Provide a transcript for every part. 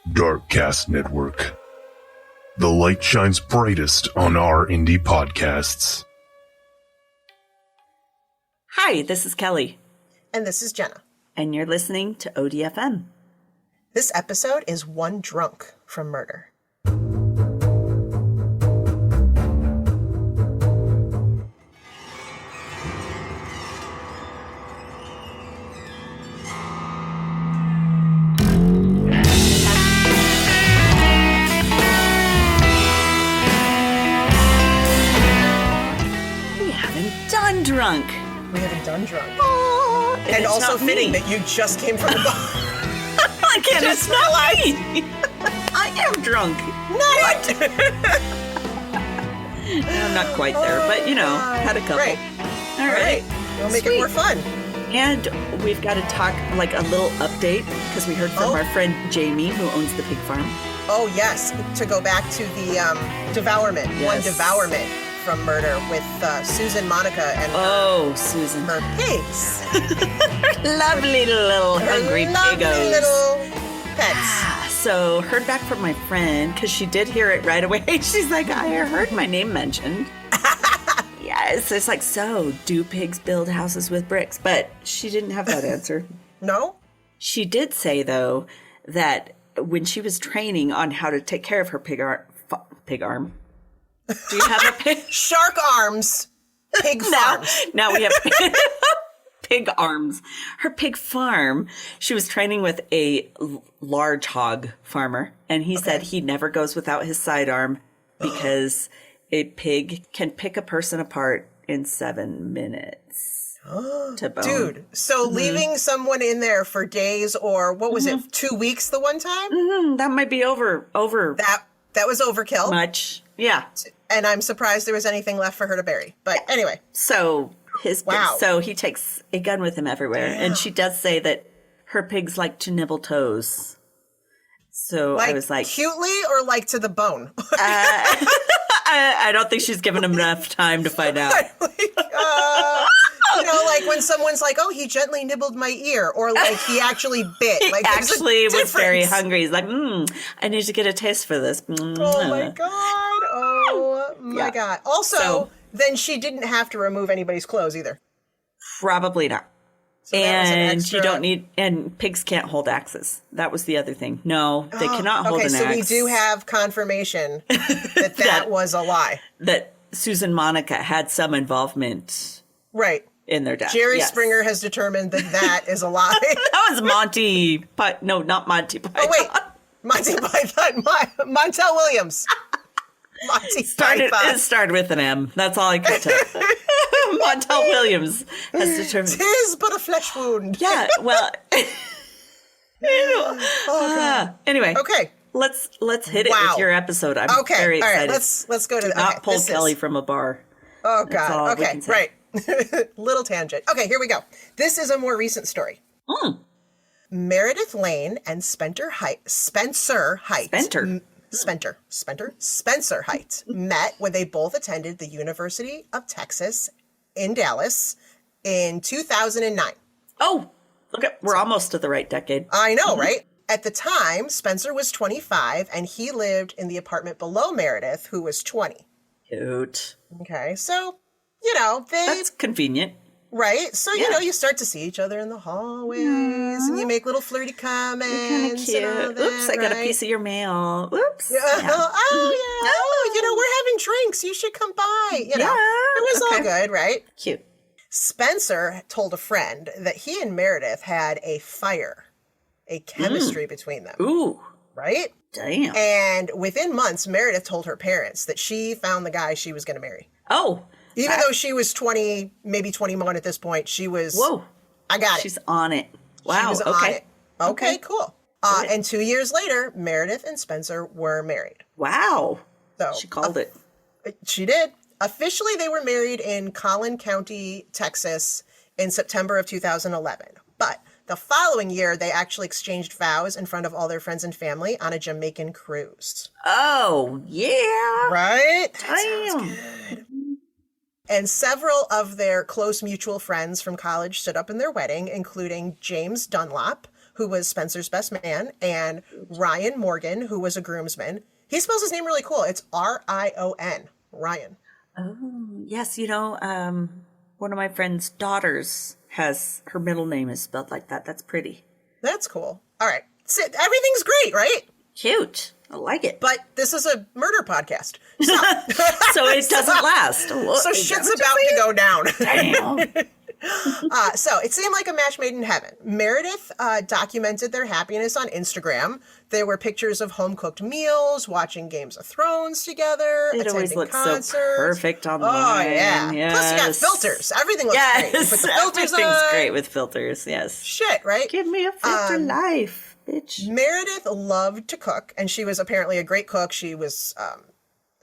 Darkcast Network. The light shines brightest on our indie podcasts. Hi, this is Kelly. And this is Jenna. And you're listening to ODFM. This episode is One Drunk from Murder. Drunk. We haven't done drunk. Oh, and also fitting that you just came from the bar. I can't, it's not me. I am drunk. What? I'm not quite there, but had a couple. Right. All right. We'll make it more fun. And we've got to talk like a little update because we heard from our friend Jamie who owns the pig farm. Oh, yes. To go back to the devourment. Yes. One devourment from Murder with Susan, Monica, and Susan, her pigs. Lovely little hungry lovely piggos. Little pets. So heard back from my friend because she did hear it right away. She's like, I heard my name mentioned. Yes, it's like, so do pigs build houses with bricks? But she didn't have that answer. No? She did say though that when she was training on how to take care of her pig arm. Do you have a pig? Shark arms. Pig farms. Now we have pig arms. Her pig farm, she was training with a large hog farmer. And he said he never goes without his sidearm because a pig can pick a person apart in 7 minutes to bone. Dude, so leaving someone in there for days or what was it, 2 weeks the one time? That might be over. That was overkill. Much. Yeah. And I'm surprised there was anything left for her to bury. But anyway. So he takes a gun with him everywhere. Damn. And she does say that her pigs like to nibble toes. So I was like, cutely or like to the bone? I don't think she's given him enough time to find out. Like when someone's like, oh, he gently nibbled my ear, or like he actually bit. Like, he actually was very hungry. He's like, I need to get a taste for this. Oh my God. Also, then she didn't have to remove anybody's clothes either. Probably not. So and you don't need, and pigs can't hold axes. That was the other thing. No, they cannot hold an axe. Okay, so we do have confirmation that was a lie. That Susan Monica had some involvement. Right. In their death. Jerry Springer has determined that is a lie. That was Monty. No, not Monty Python. Oh, wait. Monty Python. Montel Williams. Monty Python. It started with an M. That's all I could tell. Montel Williams has determined. 'Tis but a flesh wound. Yeah, well. Anyway. Okay. Let's hit it with your episode. I'm very excited. All right, let's go to that. Not pull Kelly from a bar. Oh, God. Okay, right. Little tangent. Okay, here we go. This is a more recent story. Meredith Lane and Spencer Hight met when they both attended the University of Texas in Dallas in 2009. Oh, we're almost to the right decade. I know, right? At the time, Spencer was 25 and he lived in the apartment below Meredith, who was 20. Cute. Okay, so that's convenient. Right? So, you start to see each other in the hallways and you make little flirty comments. Kind of cute. Oops, I got a piece of your mail. Oops. We're having drinks. You should come by. It was all good, right? Cute. Spencer told a friend that he and Meredith had a chemistry between them. Ooh. Right? Damn. And within months, Meredith told her parents that she found the guy she was going to marry. Oh. Even though she was 20, maybe 21 at this point, she was... Whoa. I got it. She's on it. Wow. She was on it. Okay, cool. And 2 years later, Meredith and Spencer were married. Wow. So she called it. She did. Officially, they were married in Collin County, Texas in September of 2011. But the following year, they actually exchanged vows in front of all their friends and family on a Jamaican cruise. Oh, yeah. Right? That sounds good. And several of their close mutual friends from college stood up in their wedding, including James Dunlop, who was Spencer's best man, and Ryan Morgan, who was a groomsman. He spells his name really cool. It's Rion, Ryan. Oh, yes. One of my friend's daughters has, her middle name is spelled like that. That's pretty. That's cool. All right. So everything's great, right? Cute. I like it. But this is a murder podcast. So, so it doesn't last. So shit's about to go down. Damn. So it seemed like a match made in heaven. Meredith documented their happiness on Instagram. There were pictures of home-cooked meals, watching Games of Thrones together, it always attending looks concerts. So perfect online. Oh, yeah. Yes. Plus you got filters. Everything looks great. You put the filters everything's on. great with filters, yes. Shit, right? Give me a filter life, bitch. Meredith loved to cook, and she was apparently a great cook. She was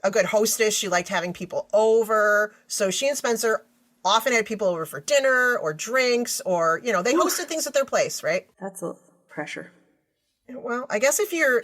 a good hostess. She liked having people over. So she and Spencer often had people over for dinner or drinks, or, they hosted things at their place, right? That's a pressure. Well, I guess if you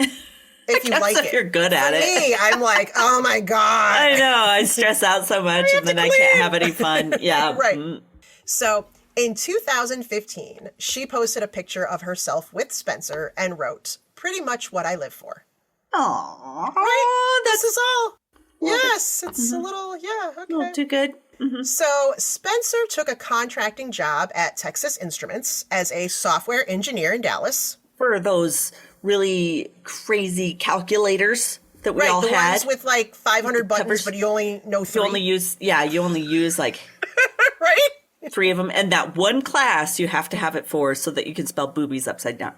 like it. You're good at For me, I'm like, oh my God. I know. I stress out so much and then I can't have any fun. Yeah. Right. So in 2015, she posted a picture of herself with Spencer and wrote, "Pretty much what I live for." Aww. Right? This is all. Yes. It's a little, okay. A little too good. Mm-hmm. So Spencer took a contracting job at Texas Instruments as a software engineer in Dallas. For those really crazy calculators that we all the had. ones with like 500 buttons, but you only know 3. You only use like right? 3 of them. And that one class you have to have it for so that you can spell boobies upside down.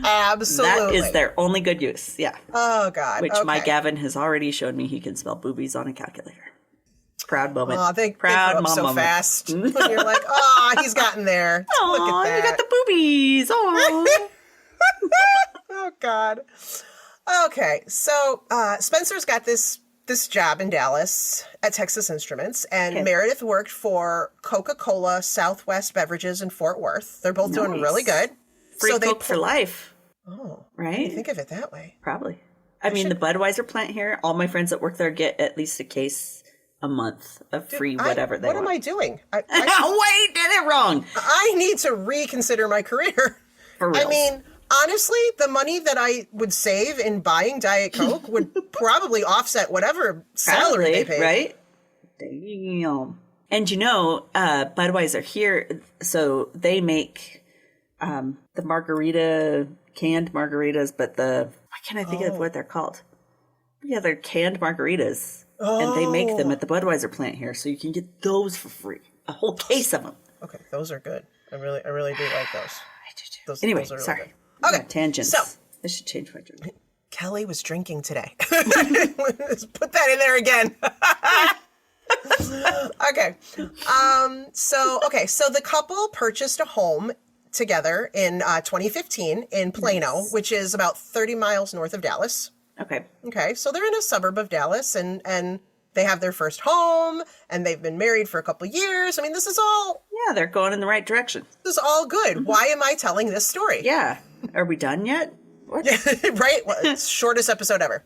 Absolutely. That is their only good use. Yeah. Oh, God. Which my Gavin has already shown me he can spell boobies on a calculator. Proud moment. Oh, they Proud grow up mom so moment. fast. When you're like, oh, he's gotten there. Look at that. You got the boobies. Oh. Oh, God. Okay. So Spencer's got this job in Dallas at Texas Instruments, and Meredith worked for Coca-Cola Southwest Beverages in Fort Worth. They're both doing really good. Free Coke for life. Oh. Right? You think of it that way. Probably. I mean, the Budweiser plant here, all my friends that work there get at least a case a month of free whatever they want. What am I doing? Wait, did it wrong. I need to reconsider my career. For real. I mean, honestly, the money that I would save in buying Diet Coke would probably offset whatever salary they paid. Right? Damn. And Budweiser here, so they make the canned margaritas, but why can't I think of what they're called? Yeah, they're canned margaritas. And they make them at the Budweiser plant here, so you can get those for free. A whole case of them. Okay, those are good. I really do like those. I do too. Those Anyway, are really sorry. good. Okay, tangents. So I should change my drink. Kelly was drinking today. Let's put that in there again. Okay. So the couple purchased a home together in 2015 in Plano, which is about 30 miles north of Dallas. Okay. So they're in a suburb of Dallas, and they have their first home, and they've been married for a couple of years. I mean, this is all... Yeah, they're going in the right direction. This is all good. Why am I telling this story? Yeah. Are we done yet? What? Right? Well, it's shortest episode ever.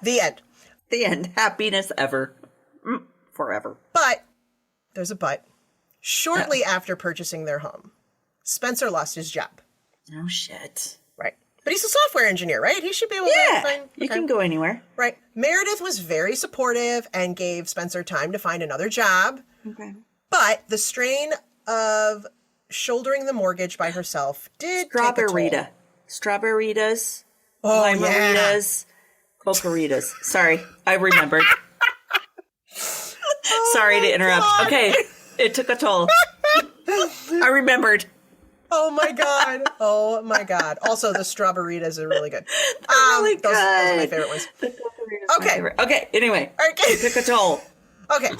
The end. The end. Happiness ever. Forever. But, there's a but. Shortly after purchasing their home, Spencer lost his job. Oh, shit. Right. But he's a software engineer, right? He should be able to find... You can go anywhere. Right. Meredith was very supportive and gave Spencer time to find another job. Okay. But the strain of shouldering the mortgage by herself did take a toll. Strawberritas. Limeritas. Cocaritas. Sorry, I remembered. Sorry to interrupt. God. Okay, it took a toll. I remembered. Oh my God. Oh my God. Also, the strawberritas are really good. Really those are my good. favorite ones. The cocaritas. Okay. Okay, anyway. Okay. It took a toll. Okay,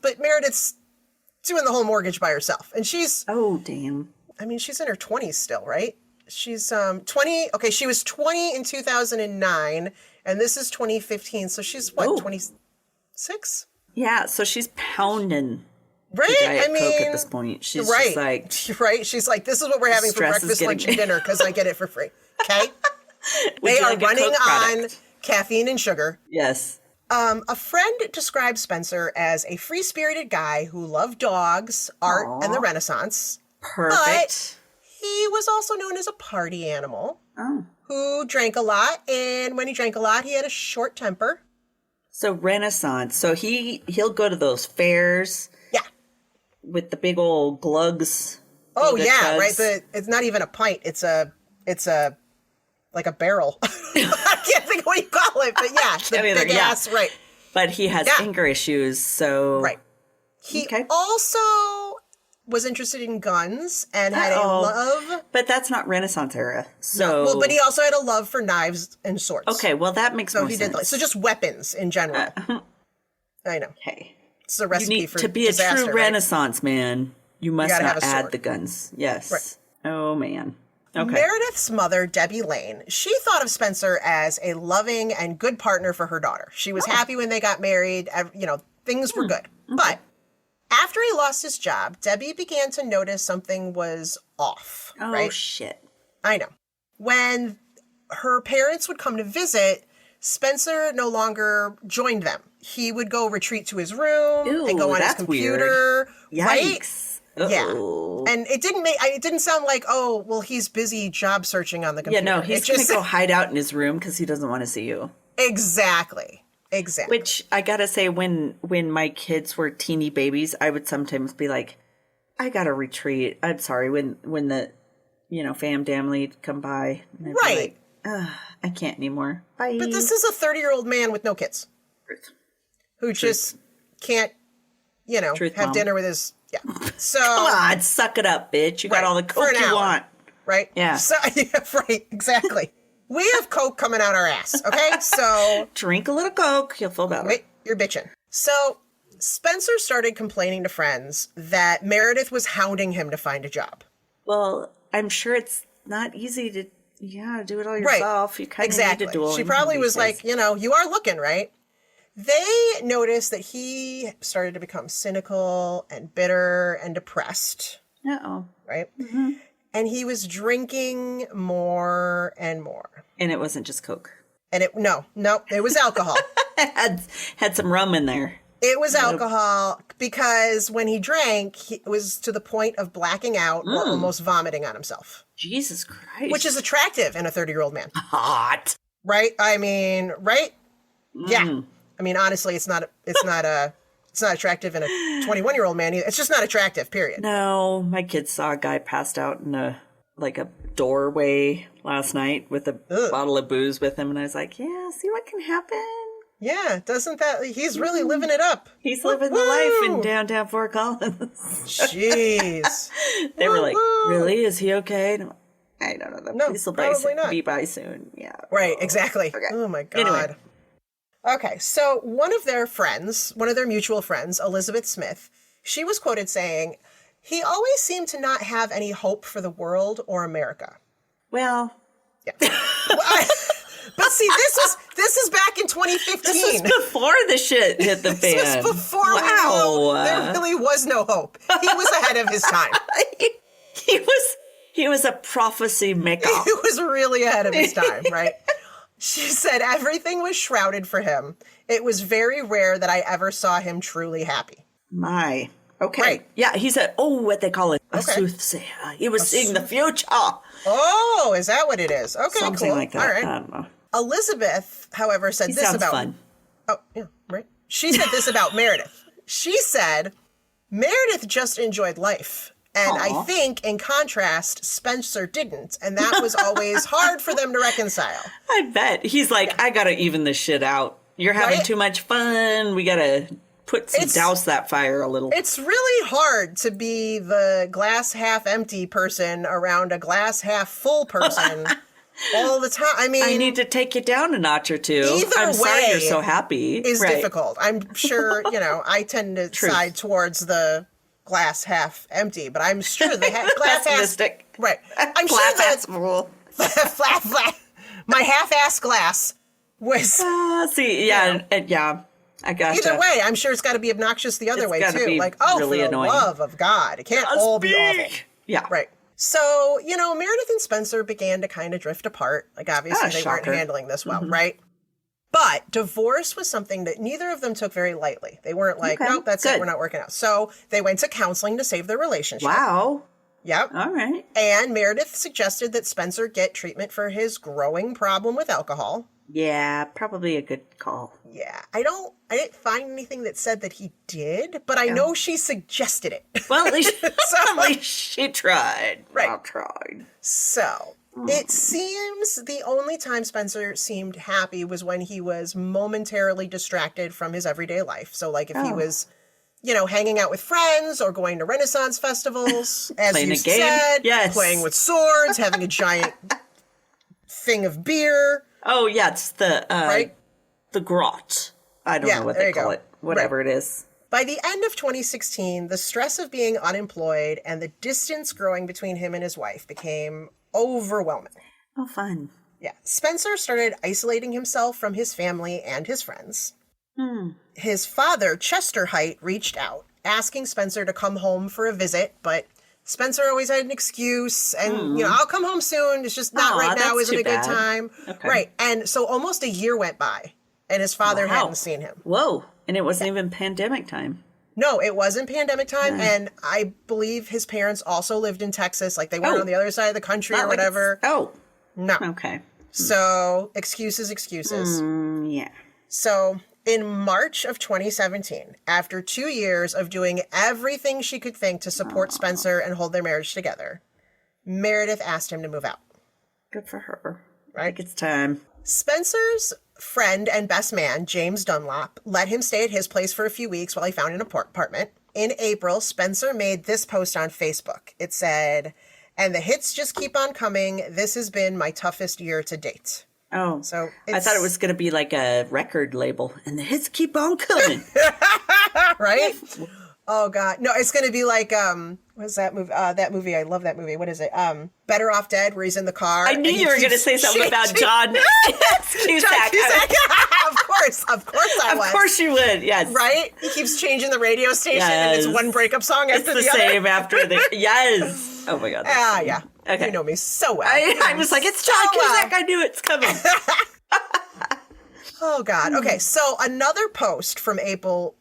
but Meredith's doing the whole mortgage by herself. And she's... Oh, damn. I mean, she's in her 20s still, right? She's 20... Okay, she was 20 in 2009, and this is 2015, so she's, what, 26? Yeah, so she's pounding right? Diet I mean... Coke at this point. She's right. just like... Right? She's like, this is what we're having for Stress is breakfast, getting lunch, and dinner, because I get it for free. Okay? Would They you are like a running Coke on product? caffeine and sugar. Yes. A friend described Spencer as a free-spirited guy who loved dogs, art, and the Renaissance. Perfect. But he was also known as a party animal who drank a lot. And when he drank a lot, he had a short temper. So Renaissance. So he'll go to those fairs. Yeah. With the big old glugs. Oh, yeah, chugs. right. It's not even a pint. It's like a barrel. I can't think of what you call it, but yeah, the big ass, right. But he has anger issues, so... Right. He also was interested in guns and had a love... But that's not Renaissance era, so... No, but he also had a love for knives and swords. Okay, well, that makes more sense. So just weapons in general. I know. Hey. It's a recipe for to be disaster, a true Renaissance man, you must not add the guns. Yes. Right. Oh, man. Okay. Meredith's mother, Debbie Lane, she thought of Spencer as a loving and good partner for her daughter. She was happy when they got married. Things were good. But after he lost his job, Debbie began to notice something was off. Oh, shit. I know. When her parents would come to visit, Spencer no longer joined them. He would go retreat to his room and go on his computer. Weird. Right? Yikes. Yeah. And it didn't sound like, oh, well, he's busy job searching on the computer. Yeah, no, he's going to go hide out in his room because he doesn't want to see you. Exactly. Which I got to say, when my kids were teeny babies, I would sometimes be like, I got to retreat. I'm sorry. When the, family come by. And I'd be like, I can't anymore. Bye. But this is a 30-year-old man with no kids. Truth. Who just can't, have dinner with his... Yeah. So come on, suck it up, bitch. You got all the Coke you want. Right? Yeah. So, right, exactly. We have Coke coming out our ass, okay? So drink a little Coke, you'll feel better. Wait, you're bitching. So Spencer started complaining to friends that Meredith was hounding him to find a job. Well, I'm sure it's not easy to do it all yourself. Right. You kind of need to do it. She probably was like, you are looking, right? They noticed that he started to become cynical and bitter and depressed. Uh-oh. Right? Mm-hmm. And he was drinking more and more. And it wasn't just Coke. And it was alcohol. had some rum in there. It was alcohol because when he drank, it was to the point of blacking out or almost vomiting on himself. Jesus Christ. Which is attractive in a 30-year-old man. Hot. Right? I mean, right? Yeah. I mean, honestly, it's not attractive in a 21-year-old man either. It's just not attractive, period. No, my kids saw a guy passed out in a doorway last night with a bottle of booze with him, and I was like, yeah, see what can happen? Yeah, he's really living it up. He's living the life in downtown Fort Collins. Jeez. They were like, really? Is he okay? And I'm like, I don't know. No, police will be by soon. Yeah. Right, exactly. Okay. Oh, my God. Anyway. Okay, so one of their mutual friends, Elizabeth Smith, she was quoted saying, he always seemed to not have any hope for the world or America. Well. Yeah. But see, this is back in 2015. This was before the shit hit the fan. This was before we knew there really was no hope. He was ahead of his time. He was a prophecy maker. He was really ahead of his time, right? She said everything was shrouded for him. It was very rare that I ever saw him truly happy. My. Okay. Right. Yeah, he's what they call it, a soothsayer. He was seeing the future. Oh, is that what it is? Okay, something cool. Like that. All right. I don't know. Elizabeth, however, said this about... fun. Oh, yeah, right. She said this about Meredith. She said, Meredith just enjoyed life. And I think, in contrast, Spencer didn't. And that was always hard for them to reconcile. I bet. He's like, I got to even this shit out. You're having too much fun. We got to douse that fire a little. It's really hard to be the glass half empty person around a glass half full person all the time. I mean, I need to take you down a notch or two. I'm sorry you're so happy. Is difficult. I'm sure, I tend to side towards the glass half empty, but I'm sure the glass half... Right. I'm sure that... My half-ass glass was... yeah. I gotcha. Either way, I'm sure it's got to be obnoxious the other way, too. Like, really for annoying. The love of God. It can't all be awful. Yeah. Right. So, Meredith and Spencer began to kind of drift apart. Like, obviously, they weren't handling this well, right? But divorce was something that neither of them took very lightly. They weren't like, Okay, nope, that's good. it, we're not working out. So they went to counseling to save their relationship. Wow. Yep. All right. And Meredith suggested that Spencer get treatment for his growing problem with alcohol. Yeah, probably a good call. Yeah, I didn't find anything that said that he did, but I know she suggested it. Well, at least, she tried. Right. I tried. So, it seems the only time Spencer seemed happy was when he was momentarily distracted from his everyday life. So, like, if he was, hanging out with friends or going to Renaissance festivals, as Playing you a game. said, Yes. playing with swords, having a giant thing of beer. Oh, yeah, it's the Right? the grot. I don't know what there they you call go. it. Whatever it is. By the end of 2016, the stress of being unemployed and the distance growing between him and his wife became overwhelming. Oh, fun. Yeah. Spencer started isolating himself from his family and his friends. His father, Chester Hight, reached out, asking Spencer to come home for a visit, but Spencer always had an excuse, and, I'll come home soon. It's just not right now, that's isn't too a good bad. time. Okay. Right. And so almost a year went by, and his father hadn't seen him. Whoa. And it wasn't even pandemic time. No, it wasn't pandemic time, and I believe his parents also lived in Texas. Like, they weren't on the other side of the country or whatever. No. Okay. So, excuses. Yeah. So, in March of 2017, after 2 years of doing everything she could think to support Spencer and hold their marriage together, Meredith asked him to move out. Good for her. Right? I think it's time. Spencer's friend and best man, James Dunlop, let him stay at his place for a few weeks while he found an apartment. In April, Spencer made this post on Facebook. It said, "And the hits just keep on coming. This has been my toughest year to date." Oh, So I thought it was going to be like a record label, and the hits keep on coming. right? Oh God, no! It's gonna be like what's that movie? That movie, I love that movie. What is it? Better Off Dead, where he's in the car. I knew you were going to say something about John Cusack. John Cusack. Of course, I was. Of course you would. Yes, Right? He keeps changing the radio station, and it's Yes. one breakup song It's after the the other. same after the yes. Oh my God. Ah, yeah. Okay. You know me so well. I was like, it's John So well. Cusack. I knew it's coming. Oh God. Okay, so another post from April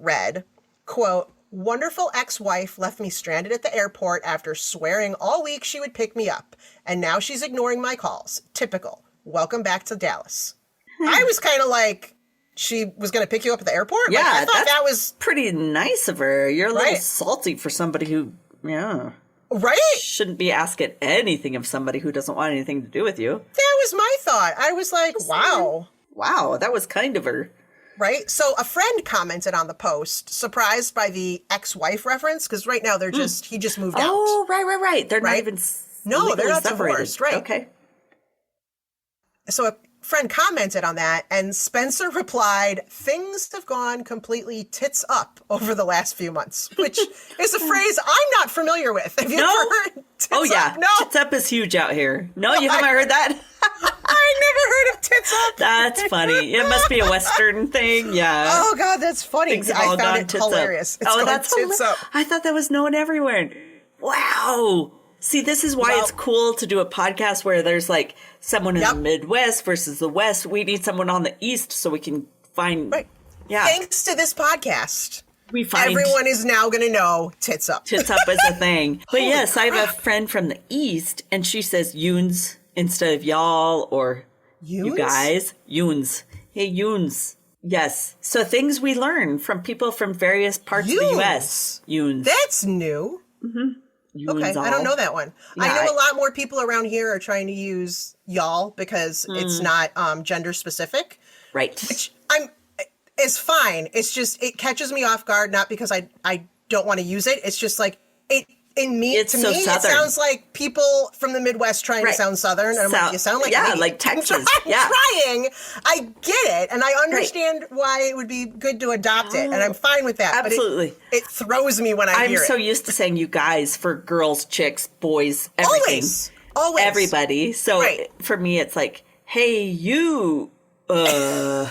read, quote, "Wonderful ex-wife left me stranded at the airport after swearing all week she would pick me up, and now she's ignoring my calls. Typical. Welcome back to Dallas." I was kind of like, she was going to pick you up at the airport? Yeah, Like, I thought that's that was pretty nice of her. You're a little Right. salty for somebody who, right. shouldn't be asking anything of somebody who doesn't want anything to do with you. That was my thought. I was like, wow. Wow, that was kind of her. Right? So a friend commented on the post, surprised by the ex-wife reference, because right now they're he just moved out. Oh, right. They're not Right? even No, they're legally not separated. divorced, right. Okay. So a friend commented on that, and Spencer replied, "Things have gone completely tits up over the last few months," which is a phrase I'm not familiar with. Have you No? ever heard tits Oh, yeah. up? No. Tits up is huge out here. No, you haven't heard that? I never heard of tits up. That's funny. It must be a Western thing. Yeah. Oh, God, that's funny. Things have I all found gone it tits hilarious. up. It's Oh, gone that's tits up. I thought that was known everywhere. Wow. See, this is why Well- it's cool to do a podcast where there's like someone in Yep. the Midwest versus the West. We need someone on the East so we can find. Right. Yeah. Thanks to this podcast, We find everyone is now going to know tits up. tits up as a thing. But Holy yes, I have a crap. friend from the East and she says yoons instead of y'all or you Yoons? guys. Yoons. Hey, yoons. Yes. So things we learn from people from various parts of the Yoons? U.S. Yoons. That's new. Yoons Okay, I all. don't know that one. I Yeah, know a lot more people around here are trying to use y'all because it's not gender specific. Right. Which it's fine. It's just it catches me off guard, not because I don't want to use it. It's just like it It's to so me it Southern. sounds like people from the Midwest trying Right. to sound Southern. And I'm like, you sound like an idiot. like Texas. I'm trying. I get it, and I understand why it would be good to adopt it, and I'm fine with that. Absolutely. But it throws me when I I'm hear so it. used to saying you guys for girls, chicks, boys, everything. Always. Everybody. So Right. for me, it's like, hey, you. I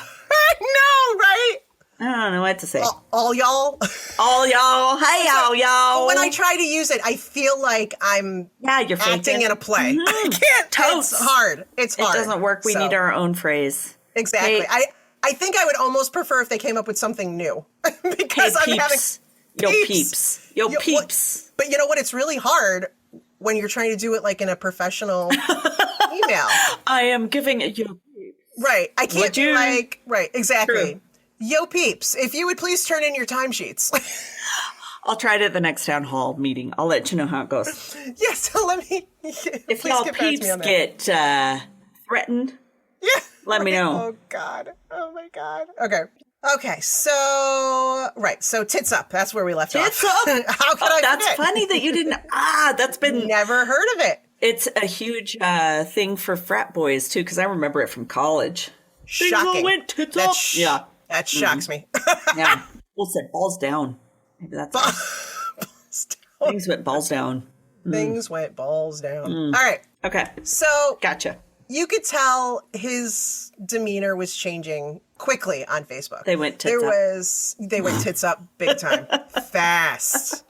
know, right? I don't know what to say. All y'all. All y'all. Hey, y'all. When I try to use it, I feel like I'm you're faking. acting in a play. I can't. Totes. It's hard. It's It hard. doesn't work. We So, need our own phrase. Exactly. Hey, I think I would almost prefer if they came up with something new. Because hey, I'm having peeps. Yo, peeps. Yo, peeps. But you know what? It's really hard when you're trying to do it like in a professional email. I am giving it you. Right. I can't Would be you? like, right, exactly. True. Yo, peeps, if you would please turn in your timesheets. I'll try it at the next town hall meeting. I'll let you know how it goes. Yes, so let me, If please y'all get back to peeps me on that. get threatened, Yeah. let me know. Oh, God. Oh, my God. Okay. Okay, so, right, so tits up. That's where we left Tits off. up. How could I That's forget? funny that you didn't. That's been. Never heard of it. It's a huge thing for frat boys too, because I remember it from college. Things all Shocking. went tits up. Yeah, That shocks me. yeah. Well, said balls down. Maybe that's things went balls down. Things went balls down. All right. Okay, So gotcha. you could tell his demeanor was changing quickly on Facebook. They went tits up. They went tits up big time. Fast.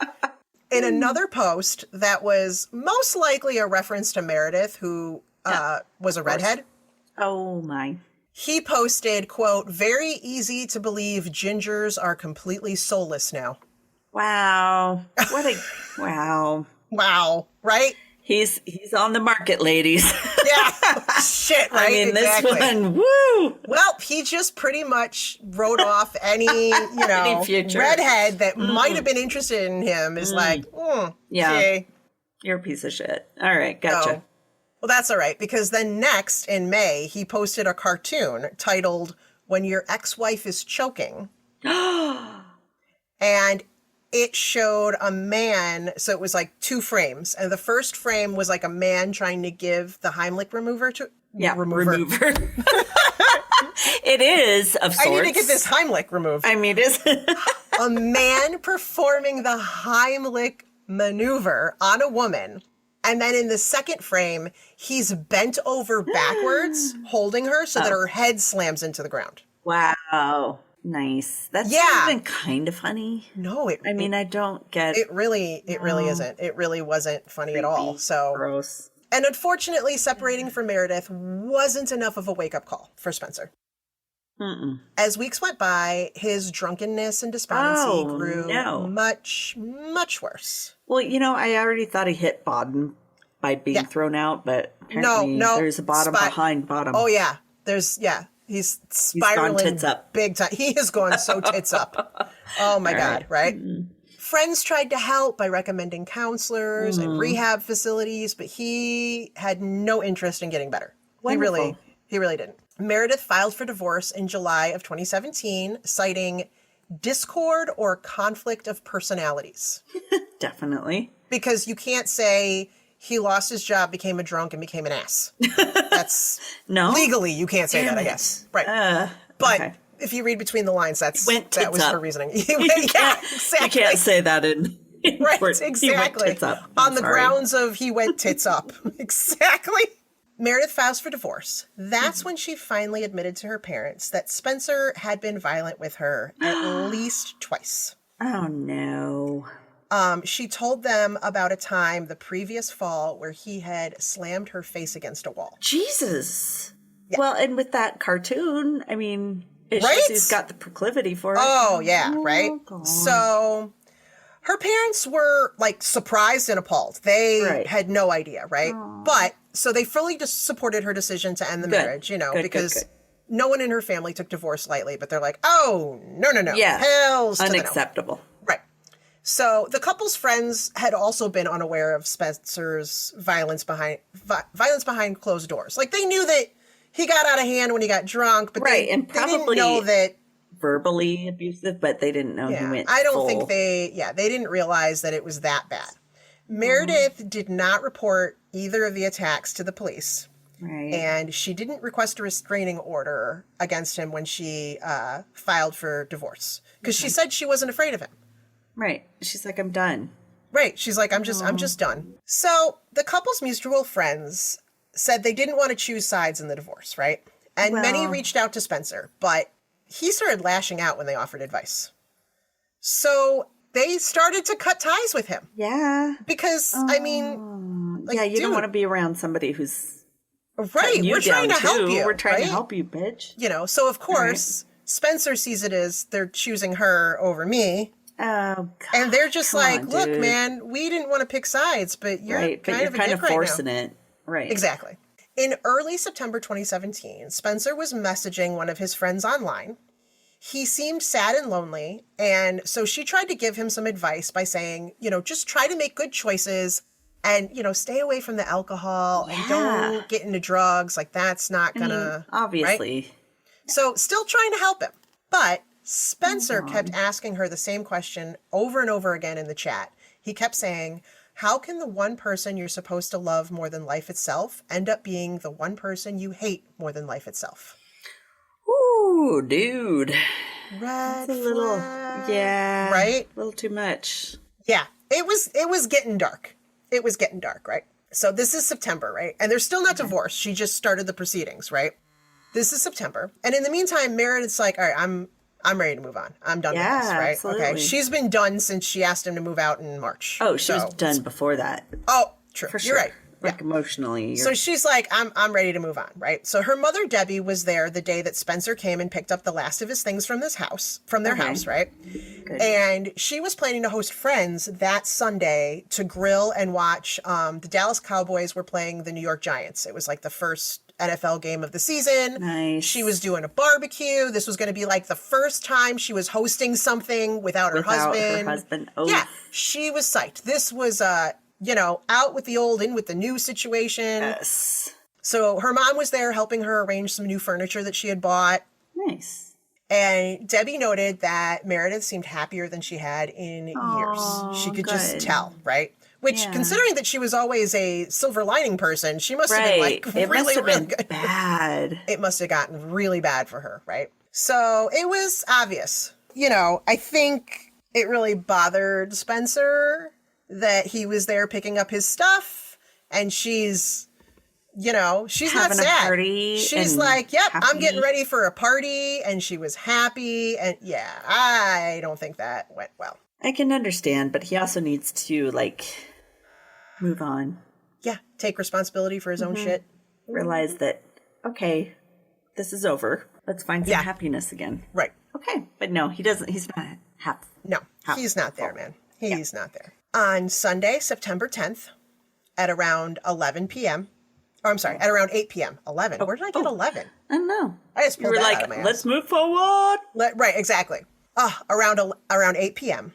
In another post that was most likely a reference to Meredith, who was a redhead. Oh my. He posted, quote, "Very easy to believe gingers are completely soulless now." Wow. What a wow. Wow. Right? He's on the market, ladies. Yeah. Shit, right? I mean, Exactly. this one, woo. Well, he just pretty much wrote off any, Any future. redhead that might have been interested in him is like, Yeah. okay. You're a piece of shit. All right, gotcha. Oh. Well, that's all right, because then next in May, he posted a cartoon titled "When Your Ex-Wife is Choking." And it showed a man, so it was like 2 frames. And the first frame was like a man trying to give the Heimlich remover to... Yeah, remover. It is, of sorts. I need to get this Heimlich removed. I mean, it is. A man performing the Heimlich maneuver on a woman. And then in the second frame, he's bent over backwards, holding her so that her head slams into the ground. Wow. Nice. That's even kind of funny. No, I don't get it. Really isn't. It really wasn't funny at all. So gross. And unfortunately, separating from Meredith wasn't enough of a wake-up call for Spencer. As weeks went by, his drunkenness and despondency grew much, much worse. Well, I already thought he hit bottom by being thrown out, but apparently there's a bottom behind bottom. Oh, yeah. He's spiraling gone tits up. Big time. He has gone so tits up. Oh, my God, right? Friends tried to help by recommending counselors and rehab facilities, but he had no interest in getting better. Wonderful. He really didn't. Meredith filed for divorce in July of 2017, citing discord or conflict of personalities. Definitely. Because you can't say he lost his job, became a drunk, and became an ass. That's legally you can't say that, I guess. Right. But if you read between the lines, that was her reasoning. You can't say that in right, court. Exactly. Tits up. On the grounds of he went tits up. Exactly. Meredith files for divorce. That's when she finally admitted to her parents that Spencer had been violent with her at least twice. Oh, no. She told them about a time the previous fall where he had slammed her face against a wall. Jesus. Yeah. Well, and with that cartoon, it shows he's got the proclivity for it. Oh, yeah, right? God. So her parents were, surprised and appalled. They had no idea, right? Aww. But, so they fully just supported her decision to end the marriage, because no one in her family took divorce lightly, but they're like, oh, no. Yeah. Hells to unacceptable. The no. Right. So the couple's friends had also been unaware of Spencer's violence behind closed doors. They knew that he got out of hand when he got drunk, but they didn't know that verbally abusive, but they didn't know he went I don't think they didn't realize that it was that bad. Meredith did not report either of the attacks to the police. Right. And she didn't request a restraining order against him when she filed for divorce. Because she said she wasn't afraid of him. Right. She's like, I'm done. Right. She's like, I'm just done. So the couple's mutual friends said they didn't want to choose sides in the divorce, right? And many reached out to Spencer, but he started lashing out when they offered advice. So they started to cut ties with him. Yeah. Because, you don't want to be around somebody who's Right. We're trying to help you. We're trying right? to help you, bitch. You know, so of course, Spencer sees it as they're choosing her over me. Oh, God. And they're just like, on, look, dude. man, we didn't want to pick sides, but you're Right, but kind you're of a kind dick of right forcing now. it. Right. Exactly. In early September 2017, Spencer was messaging one of his friends online. He seemed sad and lonely, and so she tried to give him some advice by saying, you know, just try to make good choices and, you know, stay away from the alcohol and don't get into drugs. Like, that's not gonna... obviously. Right? So, still trying to help him. But Spencer kept asking her the same question over and over again in the chat. He kept saying, how can the one person you're supposed to love more than life itself end up being the one person you hate more than life itself? Ooh, dude. Red That's a little, yeah. Right? A little too much. Yeah. It was getting dark. It was getting dark, right? So this is September, right? And they're still not divorced. She just started the proceedings, right? This is September. And in the meantime, Meredith's like, all right, I'm ready to move on. I'm done with this, right? Absolutely. Okay. She's been done since she asked him to move out in March. Oh, she was done before that. Oh, true. For You're sure. right. Like emotionally. So she's like, I'm ready to move on, right? So her mother, Debbie, was there the day that Spencer came and picked up the last of his things from their house, right? Good. And she was planning to host friends that Sunday to grill and watch. The Dallas Cowboys were playing the New York Giants. It was like the first NFL game of the season. Nice. She was doing a barbecue. This was going to be like the first time she was hosting something without her husband. Oh. Yeah, she was psyched. This was you know, out with the old, in with the new situation. Yes. So her mom was there helping her arrange some new furniture that she had bought. Nice. And Debbie noted that Meredith seemed happier than she had in years. She could just tell, right? Which, considering that she was always a silver lining person, she must have been like really good. Bad. It must have gotten really bad for her, right? So it was obvious. You know, I think it really bothered Spencer that he was there picking up his stuff, and she's, you know, she's having not sad. A party she's like, yep, happy. I'm getting ready for a party, and she was happy, and yeah, I don't think that went well. I can understand, but he also needs to, like, move on. Yeah, take responsibility for his own shit. Realize that, okay, this is over. Let's find some happiness again. Right. Okay, but no, he doesn't, he's not he's not there, man. He's not there. On Sunday, September 10th, at around 11 p.m., or I'm sorry, at around 8 p.m. 11. Where did I get 11? I don't know. I just pulled that out of my ass. Let's move forward. Right, exactly. Around 8 p.m.,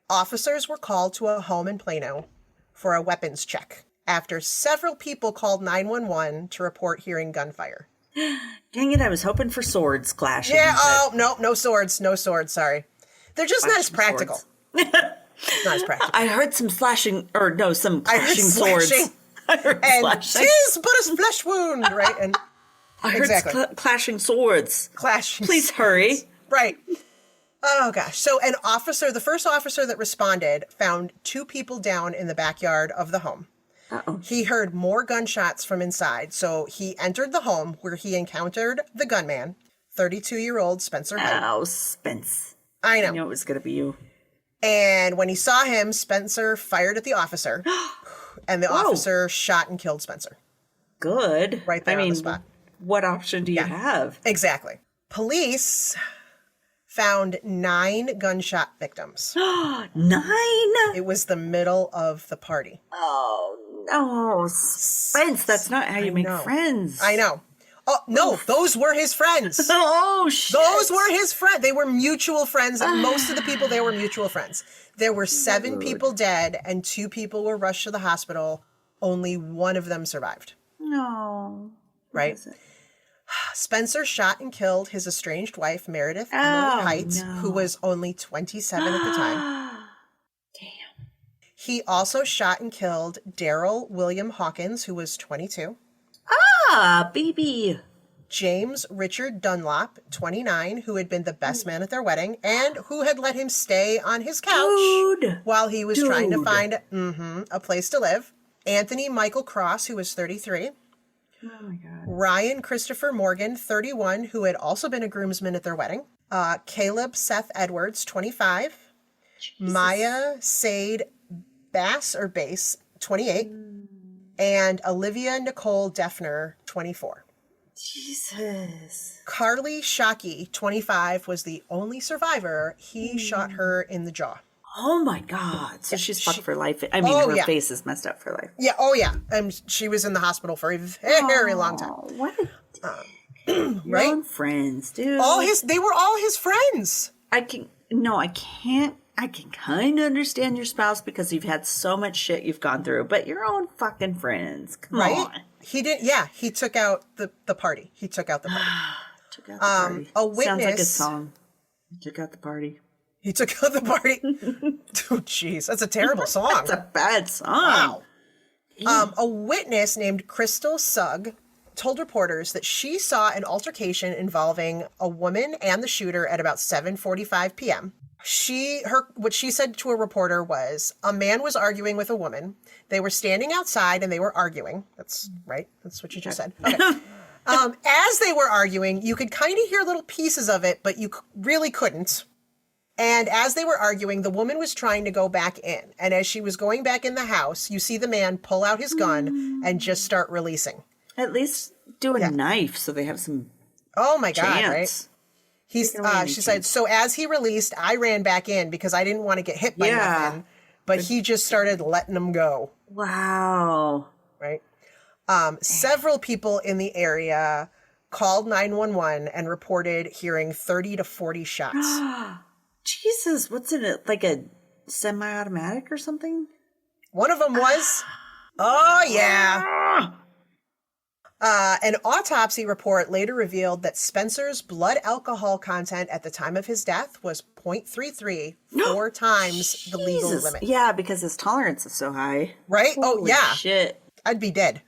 officers were called to a home in Plano for a weapons check after several people called 911 to report hearing gunfire. Dang it, I was hoping for swords clashing. Yeah, no swords, sorry. They're just not as practical. Not as practical. I heard some slashing, or no, some clashing swords. I heard and slashing. "'Tis but a flesh wound," right? And I heard clashing swords. Clashing. Please hurry. Right. Oh gosh. So the first officer that responded found 2 people down in the backyard of the home. Uh-oh. He heard more gunshots from inside, so he entered the home where he encountered the gunman, 32-year-old Spencer Hight. Oh, Spence. I know. I knew it was going to be you. And when he saw him, Spencer fired at the officer, and the officer shot and killed Spencer. Good. Right there on the spot. What option do you have? Exactly. Police found 9 gunshot victims. 9? It was the middle of the party. Oh, no. Spence, that's not how you make friends. I know. Oh, no, those were his friends. Oh, shit. Those were his friends. They were mutual friends. Most of the people there were mutual friends. There were 7 people dead and 2 people were rushed to the hospital. Only one of them survived. No. Right? Spencer shot and killed his estranged wife, Meredith Hight, who was only 27 at the time. Damn. He also shot and killed Daryl William Hawkins, who was 22. Baby. James Richard Dunlop, 29, who had been the best man at their wedding and who had let him stay on his couch while he was trying to find a place to live. Anthony Michael Cross, who was 33. Oh, my God. Ryan Christopher Morgan, 31, who had also been a groomsman at their wedding. Caleb Seth Edwards, 25. Jesus. Maya Sade Bass, 28. and Olivia Nicole Defner, 24. Jesus. Carly Shockey, 25, was the only survivor. He shot her in the jaw. Oh my God. So she's fucked for life. I mean, her face is messed up for life. Yeah. Oh, yeah. And she was in the hospital for a very long time. What a right? own friends, dude. They were all his friends. I can't. I can kind of understand your spouse because you've had so much shit you've gone through, but your own fucking friends. Come on. He did. Yeah. He took out the party. He took out the party. Took out the party. A witness. Sounds like a song. He took out the party. He took out the party. Oh, jeez. That's a terrible song. That's a bad song. Wow. A witness named Crystal Sugg told reporters that she saw an altercation involving a woman and the shooter at about 7:45 p.m. What she said to a reporter was, a man was arguing with a woman. They were standing outside and they were arguing. That's right. That's what you just said. Okay. As they were arguing, you could kind of hear little pieces of it, but you really couldn't. And as they were arguing, the woman was trying to go back in. And as she was going back in the house, you see the man pull out his gun and just start releasing. At least do a knife so they have some Oh my God, chance. Right? She said, so as he released, I ran back in because I didn't want to get hit by nothing. But he just started letting them go. Wow. Right? Several people in the area called 911 and reported hearing 30 to 40 shots. Jesus, what's in it? Like a semi-automatic or something? One of them was, an autopsy report later revealed that Spencer's blood alcohol content at the time of his death was 0.33, 4 times the legal limit. Yeah, because his tolerance is so high. Right? Holy shit. I'd be dead.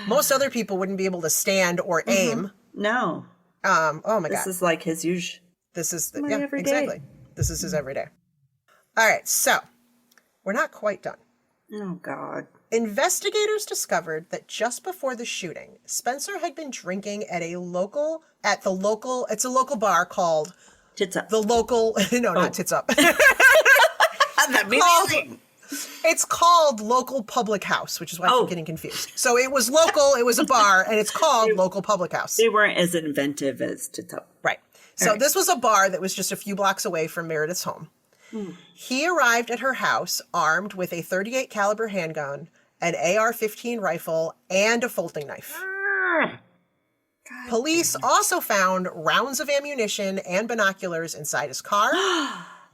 Most other people wouldn't be able to stand or aim. No. Oh my God. This is like his usual. This is everyday. Exactly. This is his everyday. All right, so we're not quite done. Oh God. Investigators discovered that just before the shooting, Spencer had been drinking at it's a local bar called Tits Up. Not Tits Up. That'd be amazing. It's called Local Public House, which is why I'm getting confused. So it was local, it was a bar, and it's called Local Public House. They weren't as inventive as Tits Up. Right. So this was a bar that was just a few blocks away from Meredith's home. He arrived at her house armed with a .38 caliber handgun, an AR-15 rifle, and a folding knife. Police also found rounds of ammunition and binoculars inside his car,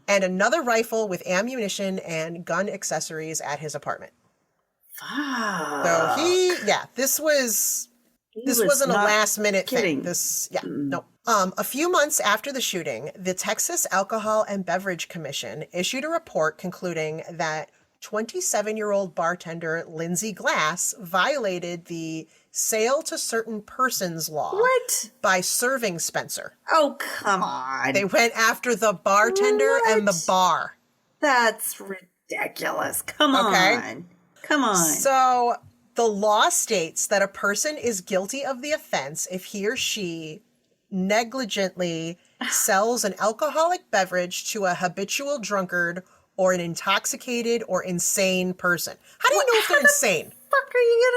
and another rifle with ammunition and gun accessories at his apartment. So this wasn't a last minute thing. No. A few months after the shooting, the Texas Alcohol and Beverage Commission issued a report concluding that 27-year-old bartender Lindsey Glass violated the sale to certain persons law by serving Spencer. Oh, come on. They went after the bartender and the bar. That's ridiculous. Come on. Come on. So the law states that a person is guilty of the offense if he or she negligently sells an alcoholic beverage to a habitual drunkard or an intoxicated or insane person. How do you know if they're insane? Fuck are you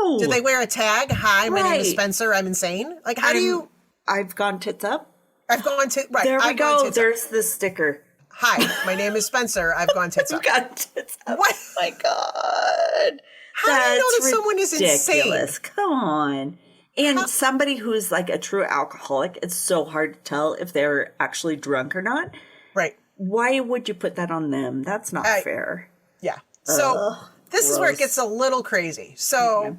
gonna know? Do they wear a tag? Hi, my name is Spencer. I'm insane. Like, how do you? I've gone tits up. I've gone tits. Right. There we go. There's the sticker. Hi, my name is Spencer. I've gone tits up. I've gone tits up. What? Oh my God. How do you know that someone is insane? Come on. And somebody who's like a true alcoholic, it's so hard to tell if they're actually drunk or not. Right. Why would you put that on them? That's not fair. Yeah. So this is where it gets a little crazy. So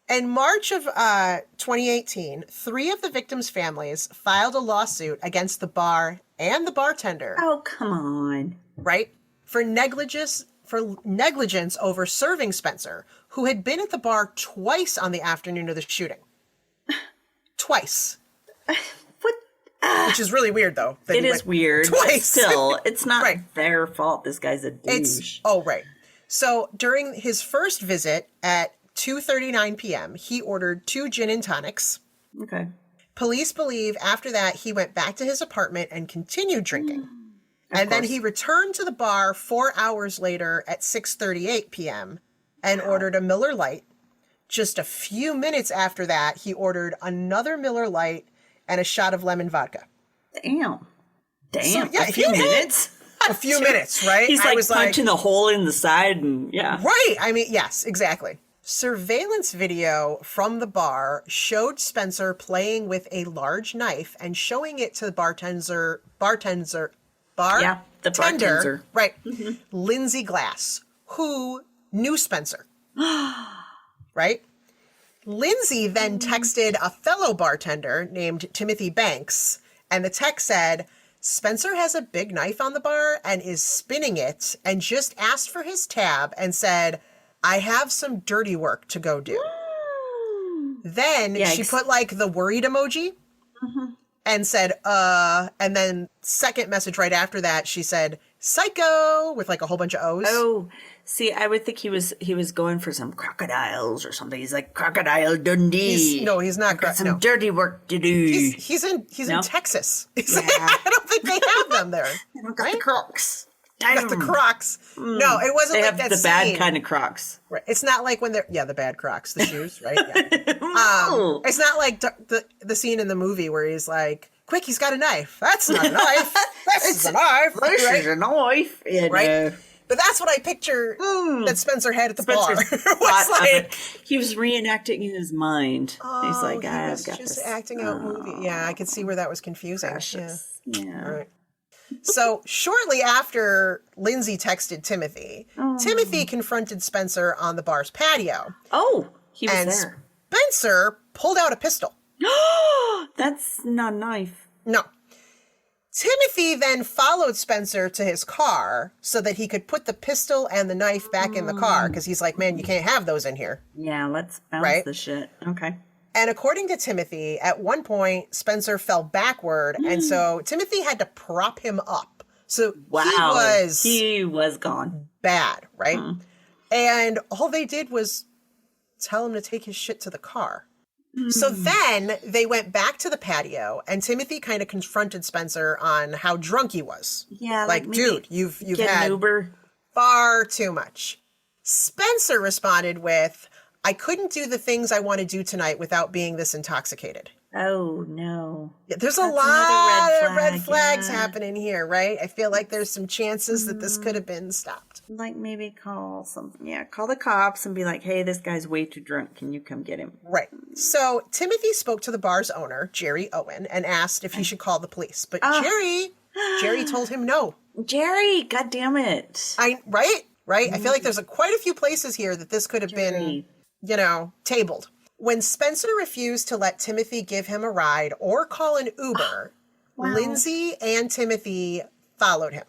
in March of 2018, 3 of the victims' families filed a lawsuit against the bar and the bartender. Oh, come on. Right? For negligence over serving Spencer, who had been at the bar twice on the afternoon of the shooting. Twice. What? Which is really weird, though. It is weird. Twice. Still, it's not their fault. This guy's a douche. Right. So during his first visit at 2:39 p.m., he ordered 2 gin and tonics. Okay. Police believe after that he went back to his apartment and continued drinking. And then he returned to the bar 4 hours later at 6:38 p.m. and ordered a Miller Lite. Just a few minutes after that, he ordered another Miller Lite and a shot of lemon vodka. Damn. So, yeah, a few minutes? A few minutes, right? He's like punching a hole in the side and Right. I mean, yes, exactly. Surveillance video from the bar showed Spencer playing with a large knife and showing it to the bartender, right, Lindsey Glass, who knew Spencer. Right? Lindsey then texted a fellow bartender named Timothy Banks, and the text said, Spencer has a big knife on the bar and is spinning it, and just asked for his tab and said, I have some dirty work to go do. Then she put like the worried emoji and said, and then second message right after that, she said, psycho, with like a whole bunch of O's. Oh, see, I would think he was going for some crocodiles or something. He's like Crocodile Dundee. He's not. Some dirty work to do. He's in Texas. I don't think they have them there. They don't got the Crocs. Got the Crocs. No, it wasn't they like have that the bad scene. kind of Crocs. Right. It's not like when they're the bad Crocs, the shoes, right? Yeah. It's not like the scene in the movie where he's like, quick, he's got a knife. That's not a knife. That's a knife. This is a knife. Right? But that's what I picture that Spencer had at the bar. Was like, he was reenacting in his mind. He's like, he was just acting out movie. Yeah, I could see where that was confusing. Precious. Yeah. All right. So shortly after Lindsey texted Timothy, Timothy confronted Spencer on the bar's patio. Oh, he was there. Spencer pulled out a pistol. That's not a knife. No. Timothy then followed Spencer to his car so that he could put the pistol and the knife back in the car because he's like, man, you can't have those in here. Yeah, let's bounce the shit. Okay. And according to Timothy, at one point, Spencer fell backward, and so Timothy had to prop him up. So he was gone. Bad, right? And all they did was tell him to take his shit to the car. So then they went back to the patio, and Timothy kind of confronted Spencer on how drunk he was. Yeah, like dude, you've had an Uber. Far too much. Spencer responded with, I couldn't do the things I want to do tonight without being this intoxicated. Oh, no. Yeah, there's a lot of red flags happening here, right? I feel like there's some chances that this could have been stopped. Like maybe call the cops and be like, hey, this guy's way too drunk. Can you come get him? Right. So Timothy spoke to the bar's owner, Jerry Owen, and asked if he should call the police. But Jerry told him no. Jerry, God damn it. Right? I feel like there's quite a few places here that this could have been, tabled. When Spencer refused to let Timothy give him a ride or call an Uber, Lindsey and Timothy followed him.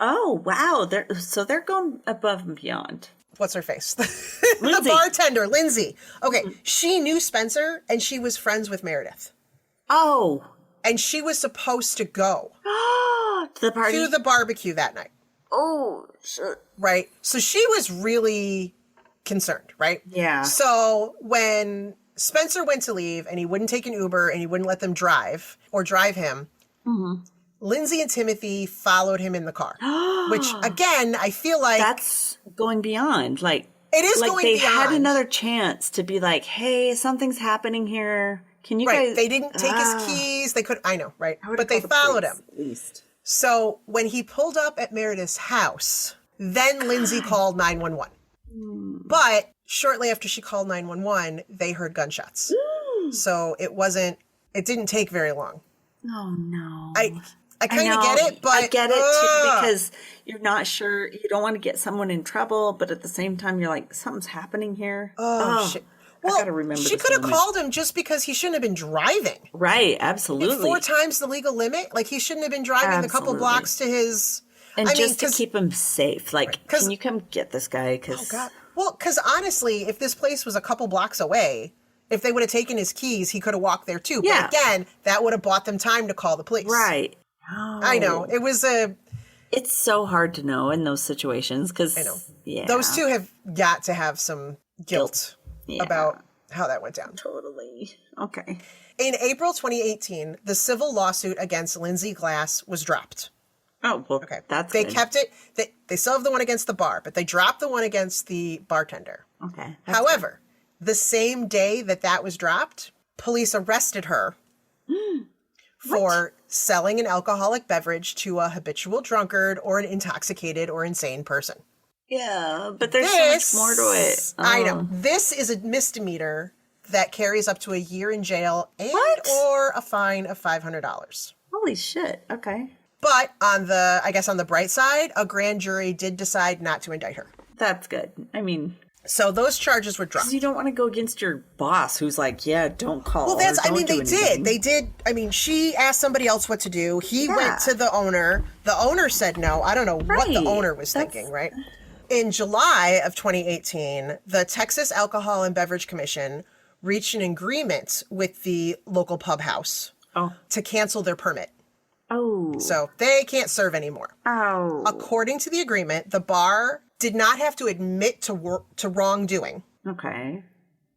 Oh, wow. They're going above and beyond. What's her face? The bartender, Lindsey. Okay, she knew Spencer and she was friends with Meredith. Oh. And she was supposed to go to the party? To the barbecue that night. Oh, shit. Right? So she was really concerned, right? Yeah. So when Spencer went to leave and he wouldn't take an Uber and he wouldn't let them drive him, Lindsey and Timothy followed him in the car. Which, again, I feel like... That's going beyond. Like, it is going beyond. They had another chance to be like, hey, something's happening here. Can you guys... They didn't take his keys. They could... I know, right? But they followed him. At least. So when he pulled up at Meredith's house, then Lindsey called 911. But shortly after she called 911, they heard gunshots. So it didn't take very long. Oh, no. I kind of get it, but... I get it, too, because you're not sure. You don't want to get someone in trouble, but at the same time, you're like, something's happening here. Oh shit. Well, I gotta remember she could have called him just because he shouldn't have been driving. Right, absolutely. 4 times the legal limit. Like, he shouldn't have been driving the couple blocks to his... And to keep him safe. Like, can you come get this guy? Oh, God. Well, because honestly, if this place was a couple blocks away, if they would have taken his keys, he could have walked there too. Yeah. But again, that would have bought them time to call the police. Right. Oh. I know. It's so hard to know in those situations because... I know. Yeah. Those two have got to have some guilt. About how that went down. Totally. Okay. In April 2018, the civil lawsuit against Lindsey Glass was dropped. Oh, well, Okay. that's They good. kept it. They still have the one against the bar, but they dropped the one against the bartender. Okay. However, the same day that was dropped, police arrested her for selling an alcoholic beverage to a habitual drunkard or an intoxicated or insane person. Yeah, but there's so much more to it. I know. This is a misdemeanor that carries up to a year in jail and or a fine of $500. Holy shit. Okay. But on the bright side, a grand jury did decide not to indict her. That's good. I mean, so those charges were dropped. you don't want to go against your boss who's like, yeah, don't call. Well, they did. I mean, she asked somebody else what to do. He went to the owner. The owner said no. I don't know what the owner was thinking, right? In July of 2018, the Texas Alcohol and Beverage Commission reached an agreement with the local pub house to cancel their permit. Oh. So they can't serve anymore. Oh. According to the agreement, the bar did not have to admit to wrongdoing. Okay.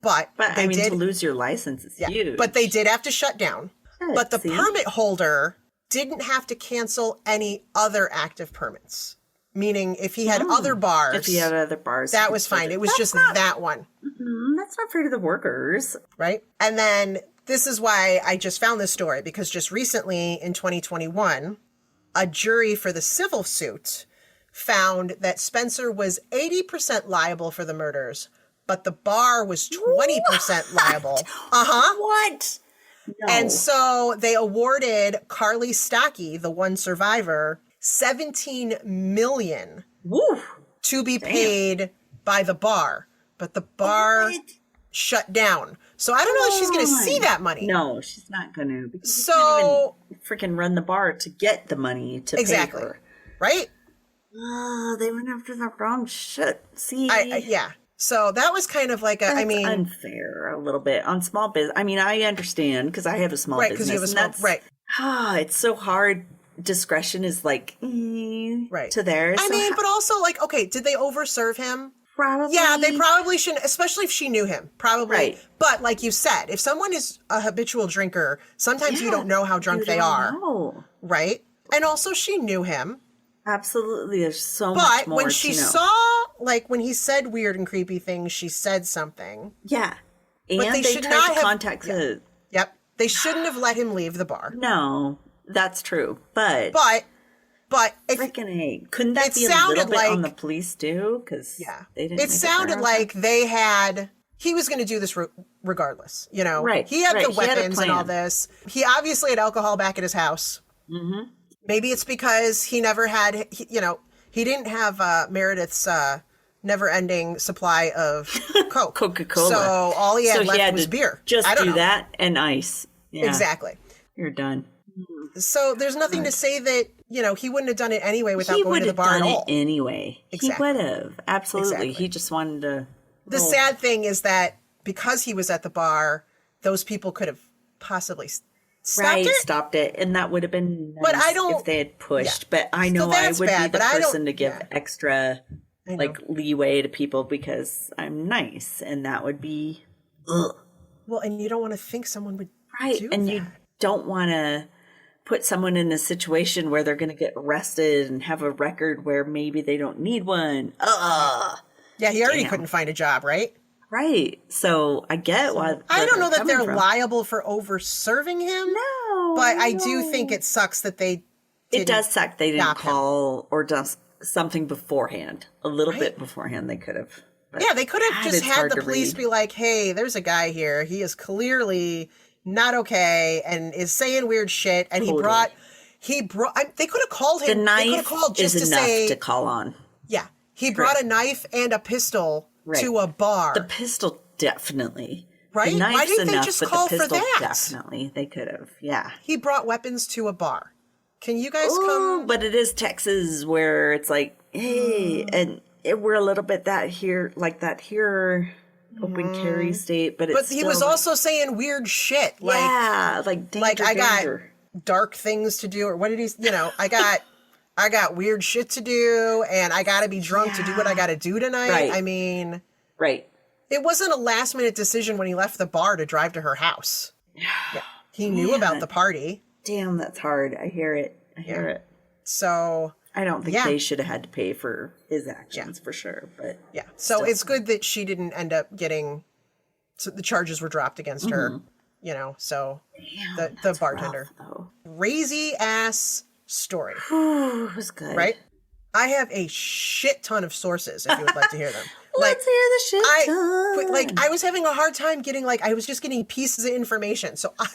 But they did, to lose your license is huge. But they did have to shut down. But the see? permit holder didn't have to cancel any other active permits. Meaning, if he had other bars, that was fine. It was just that one. That's not fair to the workers. Right? And then this is why I just found this story, because just recently in 2021, a jury for the civil suit found that Spencer was 80% liable for the murders, but the bar was 20% liable. What? No. And so they awarded Carly Stocky, the one survivor, $17 million to be paid by the bar, but the bar shut down. So I don't know if she's going to see that money. No, she's not going to. Because so you can't even freaking run the bar to get the money to pay her. Right? Oh, they went after the wrong shit. See? Yeah. So that was kind of like That's unfair a little bit on small business. I mean, I understand because I have a small business. Right, because you have a small, it's so hard. Discretion is like to theirs. I mean, but also like, okay, did they overserve him? Probably. Yeah, they probably shouldn't, especially if she knew him. Probably. Right. But like you said, if someone is a habitual drinker, sometimes you don't know how drunk they are. Right? And also she knew him. Absolutely. There's so much more But when she saw, like when he said weird and creepy things, she said something. Yeah. And but they should tried not to have contact the... Yep. They shouldn't have let him leave the bar. No. That's true, but freaking couldn't that be a little bit on the police too? Because they didn't. It sounded like they had. He was going to do this regardless, you know. Right. He had the weapons and all this. He obviously had alcohol back at his house. Mm-hmm. Maybe it's because he never had. He didn't have Meredith's never-ending supply of Coca-Cola. So all he had left was beer. Just do that and ice. Yeah. Exactly. You're done. So there's nothing to say that, he wouldn't have done it anyway without going to the bar at all. He would have done it anyway. Exactly. He would have. Absolutely. Exactly. He just wanted to... The sad thing is that because he was at the bar, those people could have possibly stopped it. And that would have been nice but I don't, if they had pushed. Yeah. But I know I would be the person to give extra leeway to people because I'm nice. And that would be... Well, and you don't want to think someone would do and that. You don't want to put someone in a situation where they're going to get arrested and have a record where maybe they don't need one. Yeah, he already couldn't find a job, right? Right. So I get why. I don't know that they're liable for over-serving him. No. But I do think it sucks that they didn't. It does suck they didn't call him. or do something beforehand. A little bit beforehand they could have. Yeah, they could have just had the police be like, hey, there's a guy here. He is clearly... not okay, and is saying weird shit, and totally. he brought they could have called him. The knife they could have called just is to enough to call on. Yeah, he brought a knife and a pistol to a bar. The pistol definitely. Right? The knife's Why didn't enough, they just but call the pistol for that? Definitely, they could have. Yeah. He brought weapons to a bar. Can you guys come? But it is Texas where it's like, hey, and we're a little bit that here. Open carry state, but he was also saying weird shit. Like, danger, I got dark things to do, or what did he? I got weird shit to do, and I got to be drunk to do what I got to do tonight. Right. I mean, right. It wasn't a last minute decision when he left the bar to drive to her house. Yeah. He knew about the party. Damn, that's hard. I hear it. So I don't think they should have had to pay for his actions for sure. But yeah, so it's good that she didn't end up getting. So the charges were dropped against her. You know, so the bartender, crazy ass story. It was good, right? I have a shit ton of sources if you would like to hear them. Let's hear the shit ton. I was having a hard time getting, I was just getting pieces of information. So I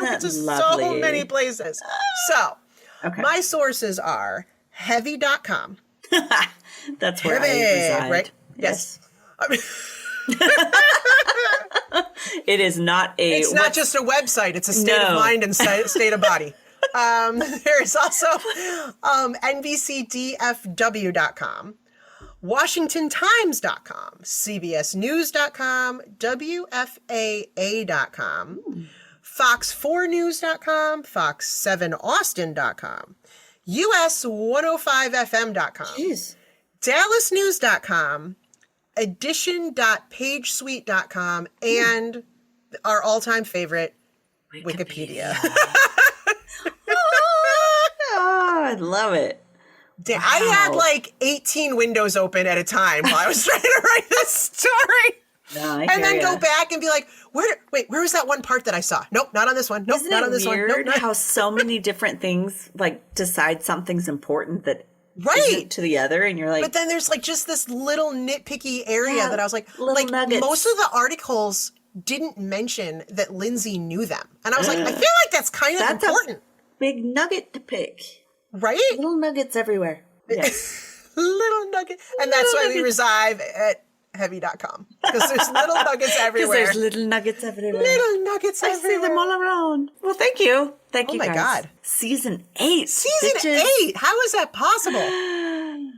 went to lovely? so many places. So my sources are heavy.com. That's where I reside. Right? Yes. It is not It's not just a website. It's a state of mind and state of body. There's also NBCDFW.com, WashingtonTimes.com, CBSNews.com, WFAA.com, Fox4News.com, Fox7Austin.com, US105FM.com, DallasNews.com, Edition.pagesuite.com, and our all-time favorite, Wikipedia. Oh, I love it. Damn, wow. I had 18 windows open at a time while I was trying to write this story. No, and then go back and be like, where was that one part that I saw? Nope, not on this one. Nope, not on this one. Nope, not. How so many different things decide something's important that isn't to the other, and you're like. But then there's just this little nitpicky area that I was like nuggets. Most of the articles didn't mention that Lindsey knew them, and I was like, I feel like that's kind of important. Big nugget to pick. Right? Little nuggets everywhere. Yes. Little nuggets. And that's why we reside at heavy.com. Because there's little nuggets everywhere. Because there's little nuggets everywhere. Little nuggets everywhere. I see them all around. Well, thank you. Thank you, guys. Oh, my God. Season 8. Season 8. How is that possible? I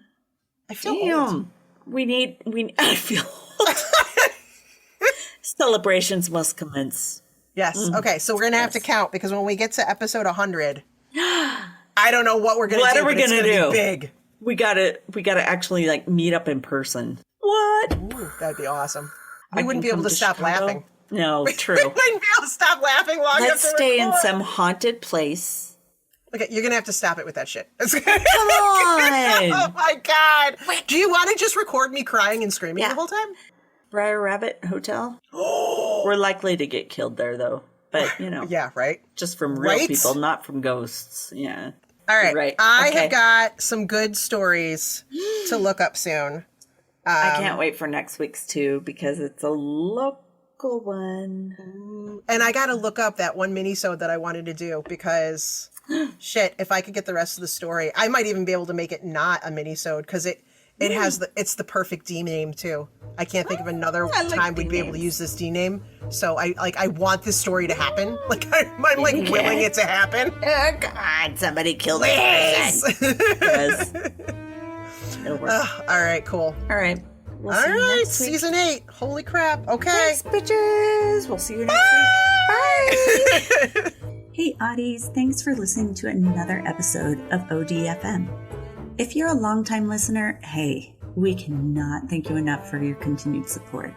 feel old. I feel old. Celebrations must commence. Yes. Okay. So we're going to have to count because when we get to episode 100, I don't know what we're going to do. What are we going to do? Big. We got to actually meet up in person. What? Ooh, that'd be awesome. We wouldn't be able to stop laughing. No, true. We wouldn't be able to stop laughing long enough. Let's stay in some haunted place. Okay, you're going to have to stop it with that shit. Come on. Oh my God. Wait. Do you want to just record me crying and screaming the whole time? Briar Rabbit Hotel. We're likely to get killed there, though. But, yeah, right? Just from real people, not from ghosts. Yeah. All right. I have got some good stories to look up soon. I can't wait for next week's, too, because it's a local one. And I got to look up that one mini-sode that I wanted to do because, shit, if I could get the rest of the story, I might even be able to make it not a mini-sode because it's the perfect D name too. I can't think of another time we'd be able to use this D name. So I want this story to happen. I'm willing it to happen. Oh God, somebody killed this person. It'll work. All right, cool. All right. We'll see you next week. Season 8. Holy crap. Okay. Thanks, bitches. We'll see you next week. Bye. Hey, Oddies. Thanks for listening to another episode of ODFM. If you're a longtime listener, hey, we cannot thank you enough for your continued support.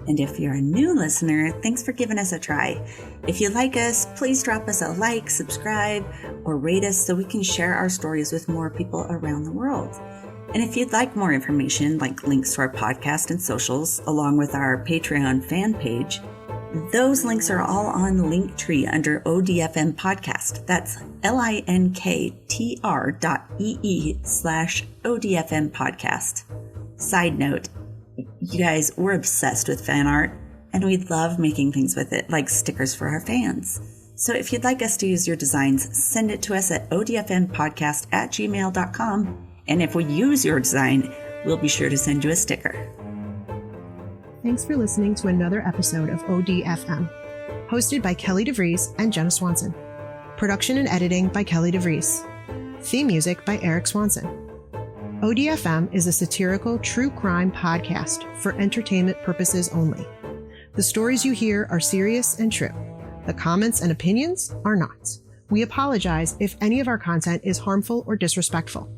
And if you're a new listener, thanks for giving us a try. If you like us, please drop us a like, subscribe, or rate us so we can share our stories with more people around the world. And if you'd like more information, like links to our podcast and socials, along with our Patreon fan page, those links are all on Linktree under ODFM Podcast. That's linktr.ee/ODFM Podcast. Side note, you guys, we're obsessed with fan art, and we love making things with it, like stickers for our fans. So if you'd like us to use your designs, send it to us at odfmpodcast@gmail.com. And if we use your design, we'll be sure to send you a sticker. Thanks for listening to another episode of ODFM, hosted by Kelly DeVries and Jenna Swanson. Production and editing by Kelly DeVries. Theme music by Eric Swanson. ODFM is a satirical true crime podcast for entertainment purposes only. The stories you hear are serious and true. The comments and opinions are not. We apologize if any of our content is harmful or disrespectful.